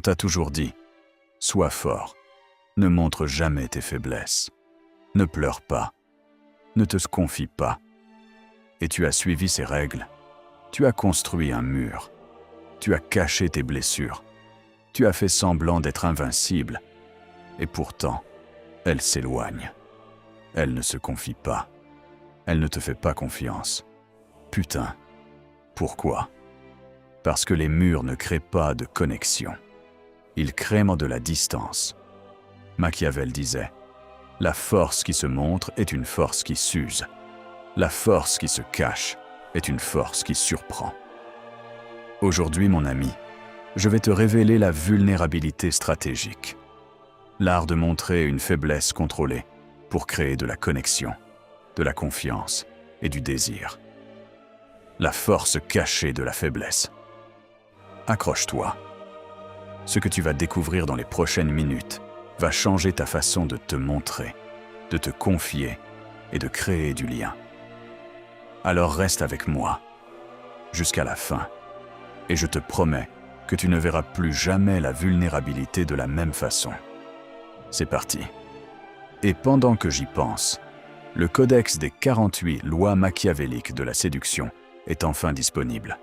On t'a toujours dit, sois fort, ne montre jamais tes faiblesses, ne pleure pas, ne te confie pas. Et tu as suivi ces règles, tu as construit un mur, tu as caché tes blessures, tu as fait semblant d'être invincible, et pourtant, elle s'éloigne. Elle ne se confie pas, elle ne te fait pas confiance. Putain, pourquoi ? Parce que les murs ne créent pas de connexion. Ils créent de la distance. Machiavel disait, « La force qui se montre est une force qui s'use. La force qui se cache est une force qui surprend. » Aujourd'hui, mon ami, je vais te révéler la vulnérabilité stratégique. L'art de montrer une faiblesse contrôlée pour créer de la connexion, de la confiance et du désir. La force cachée de la faiblesse. Accroche-toi. Ce que tu vas découvrir dans les prochaines minutes va changer ta façon de te montrer, de te confier et de créer du lien. Alors reste avec moi, jusqu'à la fin, et je te promets que tu ne verras plus jamais la vulnérabilité de la même façon. C'est parti. Et pendant que j'y pense, le codex des 48 lois machiavéliques de la séduction est enfin disponible.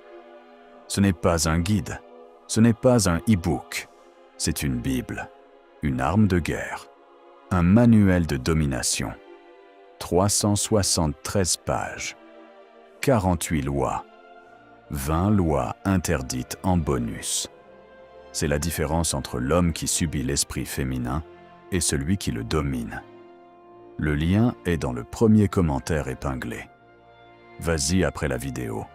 Ce n'est pas un guide, ce n'est pas un e-book, c'est une Bible, une arme de guerre, un manuel de domination, 373 pages, 48 lois, 20 lois interdites en bonus. C'est la différence entre l'homme qui subit l'esprit féminin et celui qui le domine. Le lien est dans le premier commentaire épinglé. Vas-y après la vidéo.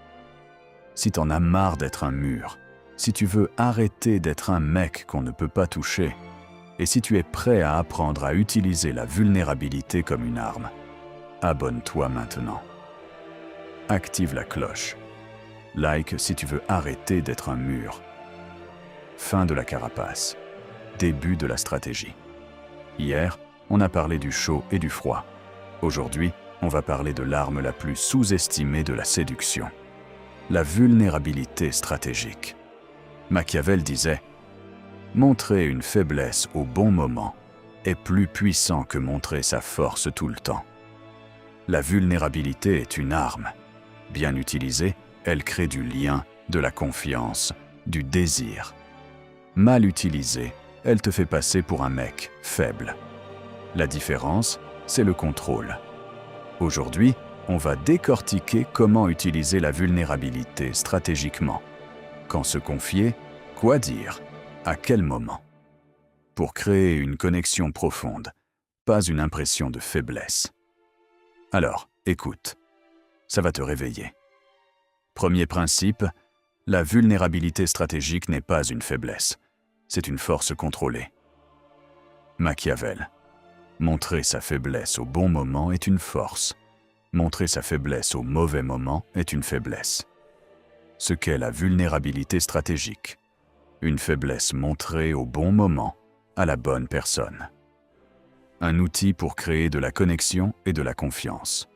Si t'en as marre d'être un mur, si tu veux arrêter d'être un mec qu'on ne peut pas toucher, et si tu es prêt à apprendre à utiliser la vulnérabilité comme une arme, abonne-toi maintenant. Active la cloche. Like si tu veux arrêter d'être un mur. Fin de la carapace. Début de la stratégie. Hier, on a parlé du chaud et du froid. Aujourd'hui, on va parler de l'arme la plus sous-estimée de la séduction. La vulnérabilité stratégique. Machiavel disait « Montrer une faiblesse au bon moment est plus puissant que montrer sa force tout le temps. » La vulnérabilité est une arme. Bien utilisée, elle crée du lien, de la confiance, du désir. Mal utilisée, elle te fait passer pour un mec faible. La différence, c'est le contrôle. Aujourd'hui, on va décortiquer comment utiliser la vulnérabilité stratégiquement. Quand se confier, quoi dire, à quel moment. Pour créer une connexion profonde, pas une impression de faiblesse. Alors, écoute, ça va te réveiller. Premier principe, la vulnérabilité stratégique n'est pas une faiblesse, c'est une force contrôlée. Machiavel. Montrer sa faiblesse au bon moment est une force. Montrer sa faiblesse au mauvais moment est une faiblesse. Ce qu'est la vulnérabilité stratégique. Une faiblesse montrée au bon moment, à la bonne personne. Un outil pour créer de la connexion et de la confiance.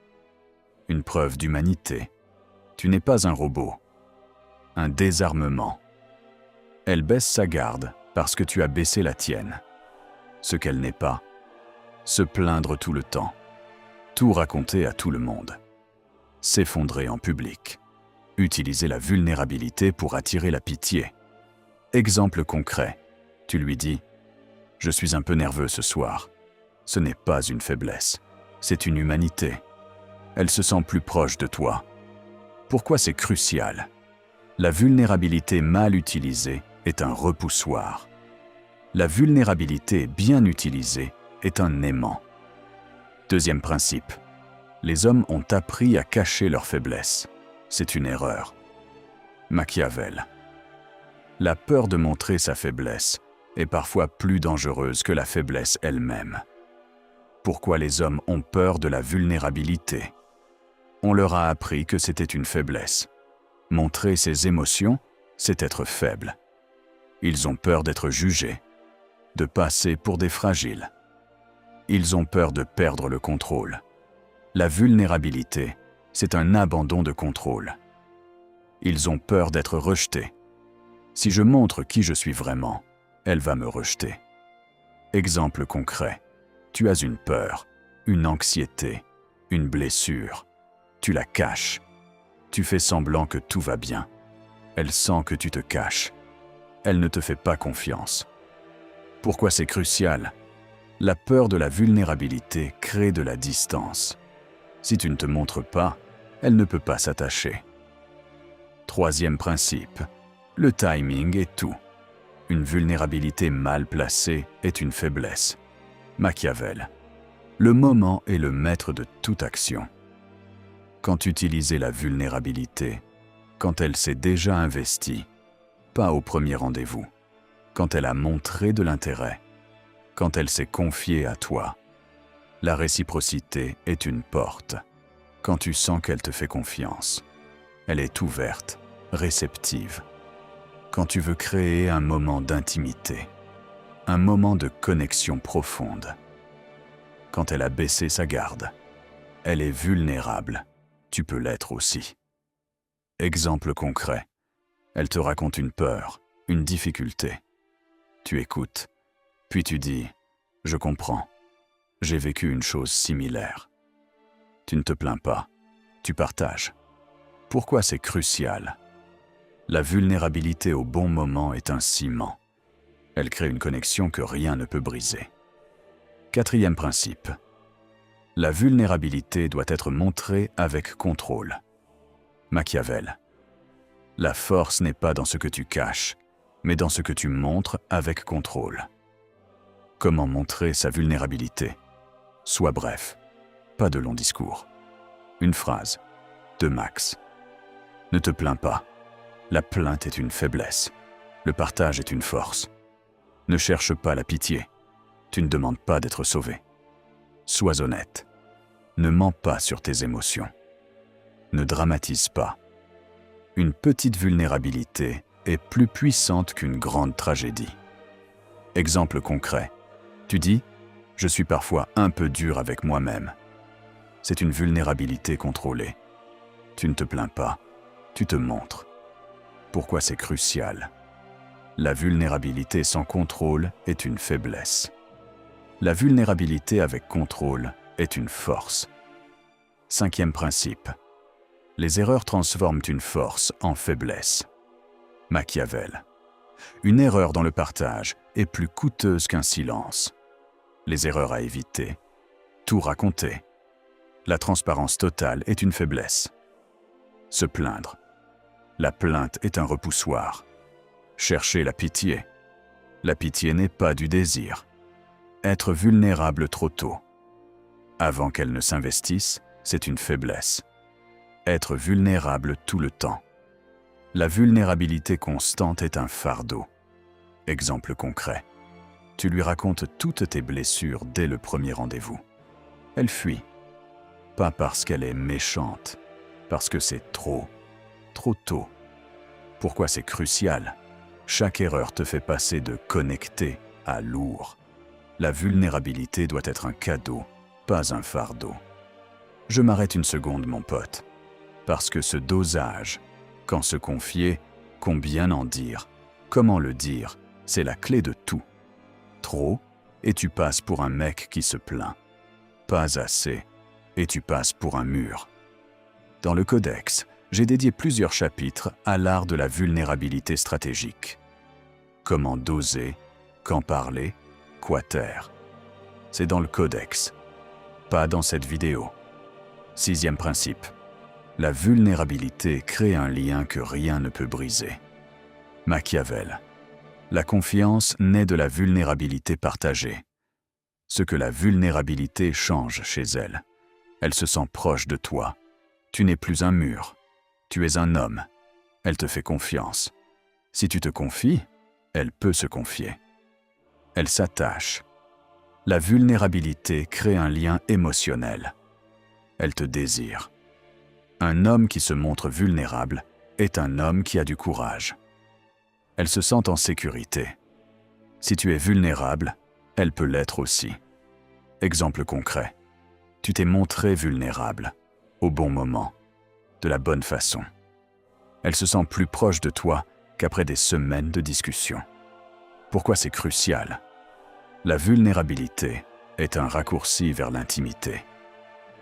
Une preuve d'humanité. Tu n'es pas un robot. Un désarmement. Elle baisse sa garde parce que tu as baissé la tienne. Ce qu'elle n'est pas. Se plaindre tout le temps. Tout raconter à tout le monde. S'effondrer en public. Utiliser la vulnérabilité pour attirer la pitié. Exemple concret. Tu lui dis « Je suis un peu nerveux ce soir ». Ce n'est pas une faiblesse, c'est une humanité. Elle se sent plus proche de toi. Pourquoi c'est crucial? La vulnérabilité mal utilisée est un repoussoir. La vulnérabilité bien utilisée est un aimant. Deuxième principe. Les hommes ont appris à cacher leurs faiblesses. C'est une erreur. Machiavel. La peur de montrer sa faiblesse est parfois plus dangereuse que la faiblesse elle-même. Pourquoi les hommes ont peur de la vulnérabilité? On leur a appris que c'était une faiblesse. Montrer ses émotions, c'est être faible. Ils ont peur d'être jugés, de passer pour des fragiles. Ils ont peur de perdre le contrôle. La vulnérabilité, c'est un abandon de contrôle. Ils ont peur d'être rejetés. Si je montre qui je suis vraiment, elle va me rejeter. Exemple concret. Tu as une peur, une anxiété, une blessure. Tu la caches. Tu fais semblant que tout va bien. Elle sent que tu te caches. Elle ne te fait pas confiance. Pourquoi c'est crucial? La peur de la vulnérabilité crée de la distance. Si tu ne te montres pas, elle ne peut pas s'attacher. Troisième principe. Le timing est tout. Une vulnérabilité mal placée est une faiblesse. Machiavel. Le moment est le maître de toute action. Quand utiliser la vulnérabilité, quand elle s'est déjà investie, pas au premier rendez-vous, quand elle a montré de l'intérêt, quand elle s'est confiée à toi. La réciprocité est une porte. Quand tu sens qu'elle te fait confiance, elle est ouverte, réceptive. Quand tu veux créer un moment d'intimité, un moment de connexion profonde. Quand elle a baissé sa garde, elle est vulnérable, tu peux l'être aussi. Exemple concret, elle te raconte une peur, une difficulté. Tu écoutes, puis tu dis « Je comprends, j'ai vécu une chose similaire ». Tu ne te plains pas, tu partages. Pourquoi c'est crucial? La vulnérabilité au bon moment est un ciment. Elle crée une connexion que rien ne peut briser. Quatrième principe. La vulnérabilité doit être montrée avec contrôle. Machiavel. La force n'est pas dans ce que tu caches, mais dans ce que tu montres avec contrôle. Comment montrer sa vulnérabilité? Sois bref, pas de longs discours. Une phrase, de max. Ne te plains pas. La plainte est une faiblesse. Le partage est une force. Ne cherche pas la pitié. Tu ne demandes pas d'être sauvé. Sois honnête. Ne mens pas sur tes émotions. Ne dramatise pas. Une petite vulnérabilité est plus puissante qu'une grande tragédie. Exemple concret. Tu dis « Je suis parfois un peu dur avec moi-même ». C'est une vulnérabilité contrôlée. Tu ne te plains pas, tu te montres. Pourquoi c'est crucial? La vulnérabilité sans contrôle est une faiblesse. La vulnérabilité avec contrôle est une force. Cinquième principe. Les erreurs transforment une force en faiblesse. Machiavel. Une erreur dans le partage est plus coûteuse qu'un silence. Les erreurs à éviter. Tout raconter. La transparence totale est une faiblesse. Se plaindre. La plainte est un repoussoir. Chercher la pitié. La pitié n'est pas du désir. Être vulnérable trop tôt. Avant qu'elle ne s'investisse, c'est une faiblesse. Être vulnérable tout le temps. La vulnérabilité constante est un fardeau. Exemple concret. Tu lui racontes toutes tes blessures dès le premier rendez-vous. Elle fuit. Pas parce qu'elle est méchante, parce que c'est trop tôt. Pourquoi c'est crucial? Chaque erreur te fait passer de connecté à lourd. La vulnérabilité doit être un cadeau, pas un fardeau. Je m'arrête une seconde, mon pote. Parce que ce dosage, quand se confier, combien en dire, comment le dire, c'est la clé de tout. Trop, et tu passes pour un mec qui se plaint. Pas assez, et tu passes pour un mur. Dans le Codex, j'ai dédié plusieurs chapitres à l'art de la vulnérabilité stratégique. Comment doser, quand parler, quoi taire. C'est dans le Codex, pas dans cette vidéo. Sixième principe. La vulnérabilité crée un lien que rien ne peut briser. Machiavel. La confiance naît de la vulnérabilité partagée. Ce que la vulnérabilité change chez elle. Elle se sent proche de toi. Tu n'es plus un mur. Tu es un homme. Elle te fait confiance. Si tu te confies, elle peut se confier. Elle s'attache. La vulnérabilité crée un lien émotionnel. Elle te désire. Un homme qui se montre vulnérable est un homme qui a du courage. Elle se sent en sécurité. Si tu es vulnérable, elle peut l'être aussi. Exemple concret. Tu t'es montré vulnérable, au bon moment, de la bonne façon. Elle se sent plus proche de toi qu'après des semaines de discussion. Pourquoi c'est crucial? La vulnérabilité est un raccourci vers l'intimité.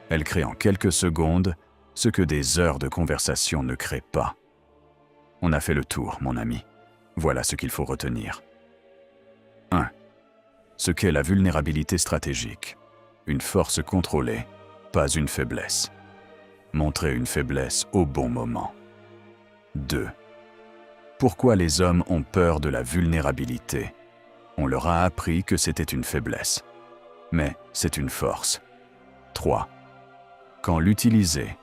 Elle crée en quelques secondes ce que des heures de conversation ne créent pas. On a fait le tour, mon ami. Voilà ce qu'il faut retenir. 1. Ce qu'est la vulnérabilité stratégique. Une force contrôlée, pas une faiblesse. Montrer une faiblesse au bon moment. 2. Pourquoi les hommes ont peur de la vulnérabilité? On leur a appris que c'était une faiblesse. Mais c'est une force. 3. Quand l'utiliser,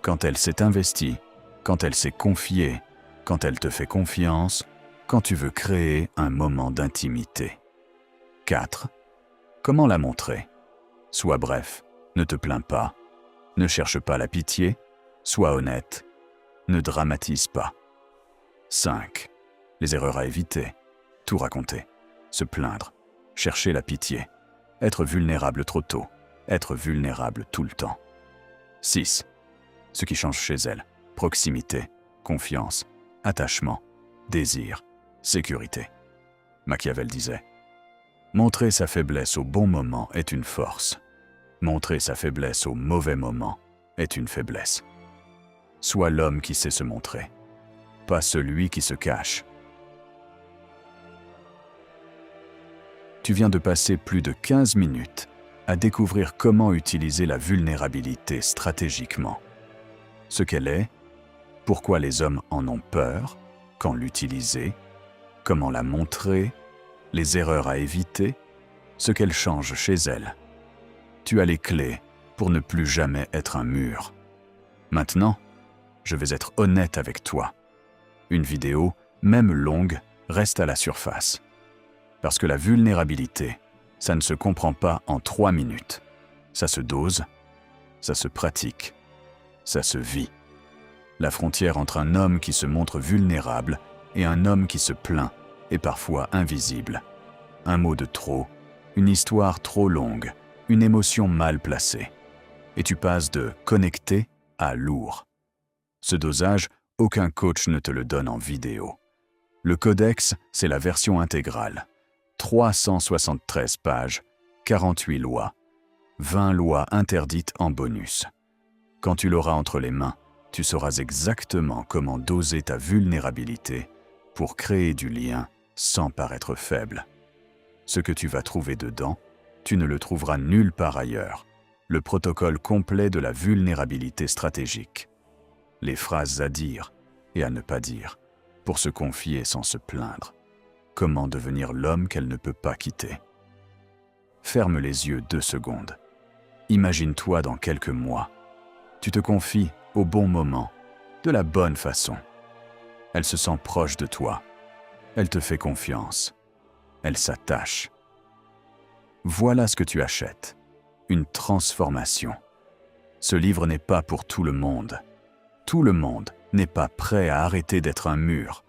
quand elle s'est investie, quand elle s'est confiée, quand elle te fait confiance, quand tu veux créer un moment d'intimité. 4. Comment la montrer? Sois bref, ne te plains pas, ne cherche pas la pitié, sois honnête, ne dramatise pas. 5. Les erreurs à éviter, tout raconter, se plaindre, chercher la pitié, être vulnérable trop tôt, être vulnérable tout le temps. 6. Ce qui change chez elle, proximité, confiance, attachement, désir, sécurité. Machiavel disait: montrer sa faiblesse au bon moment est une force. Montrer sa faiblesse au mauvais moment est une faiblesse. Sois l'homme qui sait se montrer, pas celui qui se cache. Tu viens de passer plus de 15 minutes à découvrir comment utiliser la vulnérabilité stratégiquement. Ce qu'elle est, pourquoi les hommes en ont peur, quand l'utiliser, comment la montrer, les erreurs à éviter, ce qu'elle change chez elle. Tu as les clés pour ne plus jamais être un mur. Maintenant, je vais être honnête avec toi. Une vidéo, même longue, reste à la surface. Parce que la vulnérabilité, ça ne se comprend pas en 3 minutes. Ça se dose, ça se pratique, ça se vit. La frontière entre un homme qui se montre vulnérable et un homme qui se plaint est parfois invisible. Un mot de trop, une histoire trop longue, une émotion mal placée. Et tu passes de connecté à lourd. Ce dosage, aucun coach ne te le donne en vidéo. Le codex, c'est la version intégrale. 373 pages, 48 lois, 20 lois interdites en bonus. Quand tu l'auras entre les mains, tu sauras exactement comment doser ta vulnérabilité pour créer du lien sans paraître faible. Ce que tu vas trouver dedans, tu ne le trouveras nulle part ailleurs. Le protocole complet de la vulnérabilité stratégique. Les phrases à dire et à ne pas dire, pour se confier sans se plaindre. Comment devenir l'homme qu'elle ne peut pas quitter. Ferme les yeux 2 secondes. Imagine-toi dans quelques mois. Tu te confies au bon moment, de la bonne façon. Elle se sent proche de toi. Elle te fait confiance. Elle s'attache. Voilà ce que tu achètes. Une transformation. Ce livre n'est pas pour tout le monde. Tout le monde n'est pas prêt à arrêter d'être un mur.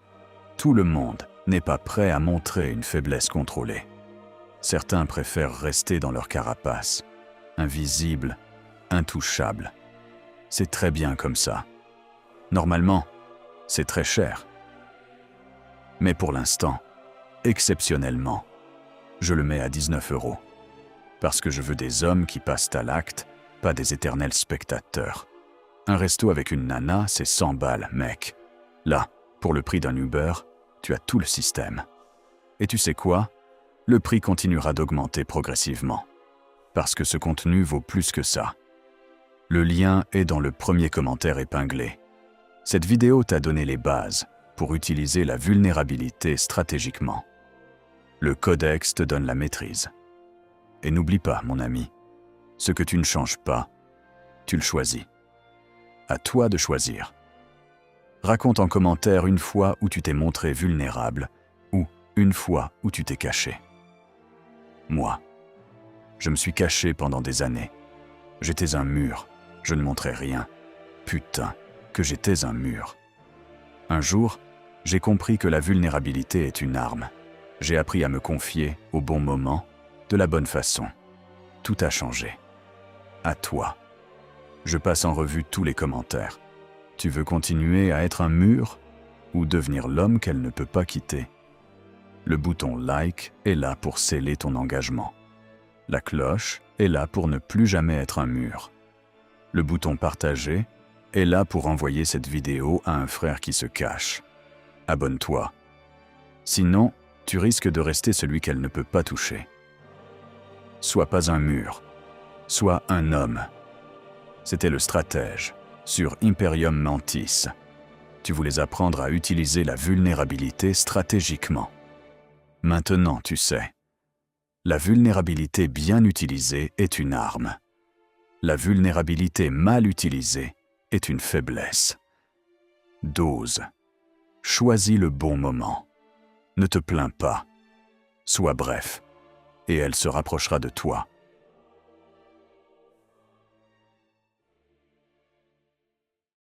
Tout le monde n'est pas prêt à montrer une faiblesse contrôlée. Certains préfèrent rester dans leur carapace, invisibles, intouchables. C'est très bien comme ça. Normalement, c'est très cher. Mais pour l'instant, exceptionnellement, je le mets à 19 €. Parce que je veux des hommes qui passent à l'acte, pas des éternels spectateurs. Un resto avec une nana, c'est 100 balles, mec. Là, pour le prix d'un Uber, tu as tout le système. Et tu sais quoi? Le prix continuera d'augmenter progressivement. Parce que ce contenu vaut plus que ça. Le lien est dans le premier commentaire épinglé. Cette vidéo t'a donné les bases pour utiliser la vulnérabilité stratégiquement. Le codex te donne la maîtrise. Et n'oublie pas, mon ami, ce que tu ne changes pas, tu le choisis. À toi de choisir. Raconte en commentaire une fois où tu t'es montré vulnérable ou une fois où tu t'es caché. Moi, je me suis caché pendant des années. J'étais un mur, je ne montrais rien. Putain, que j'étais un mur. Un jour, j'ai compris que la vulnérabilité est une arme. J'ai appris à me confier au bon moment, de la bonne façon. Tout a changé. À toi. Je passe en revue tous les commentaires. Tu veux continuer à être un mur ou devenir l'homme qu'elle ne peut pas quitter? Le bouton like est là pour sceller ton engagement. La cloche est là pour ne plus jamais être un mur. Le bouton partager est là pour envoyer cette vidéo à un frère qui se cache. Abonne-toi. Sinon, tu risques de rester celui qu'elle ne peut pas toucher. Sois pas un mur, sois un homme. C'était le stratège sur Imperium Mantis. Tu voulais apprendre à utiliser la vulnérabilité stratégiquement. Maintenant, tu sais. La vulnérabilité bien utilisée est une arme. La vulnérabilité mal utilisée est une faiblesse. Dose. Choisis le bon moment. Ne te plains pas. Sois bref, et elle se rapprochera de toi.